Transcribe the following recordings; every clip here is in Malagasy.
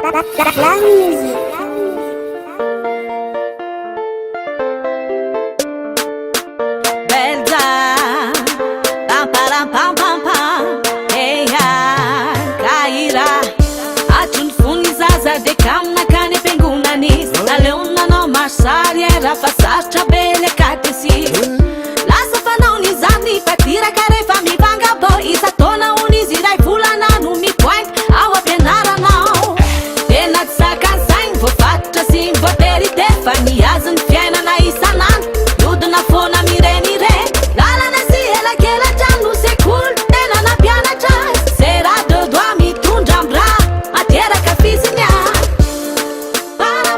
La musique. Belza, pam pam pam pam pam, eia, cairá. Atun funizaza de camna cane penguna nis, na leona no marsari era passarcha bele katesi. Lasa fanoni zani patira care fami vanga boy, isa tona unizirai fulana no mi point, awa penara now. Tena saka sain vo fatra sim vo teri te fani azan fiena na isanan. Na fona mire lala na si ela que ela já no se cool tena na piana jazz será do dormi tundra bra a terra que fizinha para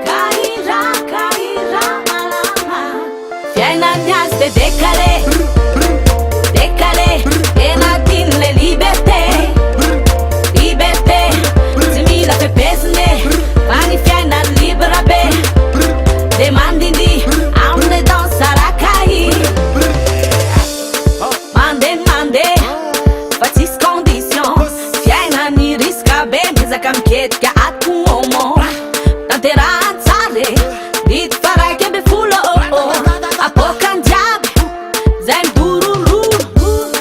cairá malama fiena nias de decale ena din le liberté se mi la fe pesne pani fiena libera be demandindi aunde dançará cair mande fatis condition fiena ni risca bem mesa camquete que atu homo tantera sale dit para que be fulo a pocan diab zain dururu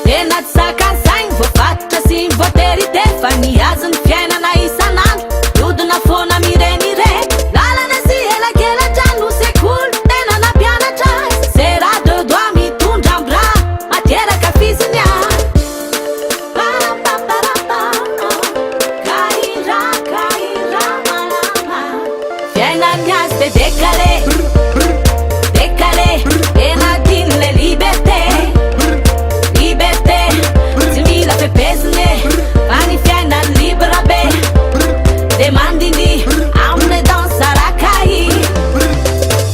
tena saca zain vo fatra sim vo teri te faniazan fiena na isanan tudo na fona mire lala na si ela que ela já no se cool tena na piana jazz será do dormi tundra bra a terra que fizinha cairá malama fiena nias de decale ena din le liberté se mi la fe pesne pani fiena libera be demandindi aunde dançará cair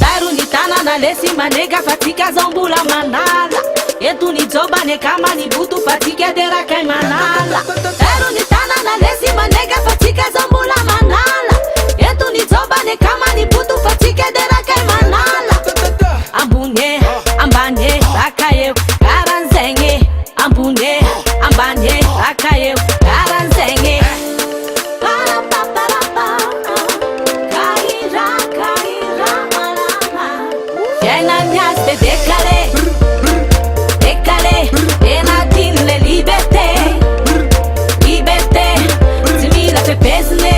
tarunitana na lesi manega fatika zambula manala etuni zoba ne kama ni butu fatika dera kai manala tarunitana na lesi manega fatika zambula manala etuni zoba ne kama ni butu fatika dera kai manala ambunye ambanye rakaye karanzenye ambunye ambanye rakaye karanzenye fiena nias de decale ena din le liberté se mi la fe pesne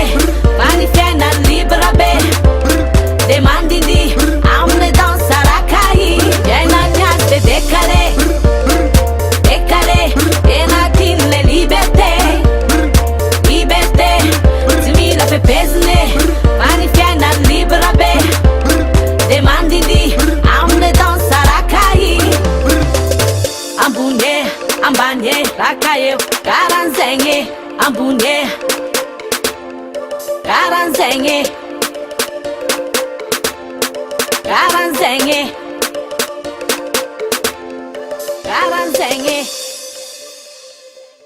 pani fiena libera be demandindi aunde dançará cair fiena nias de decale ena din le liberté se mi la fe pesne pani fiena libera be demandindi aunde dançará cair ambunye ambanye rakaye karanzenye ambunye karanzenye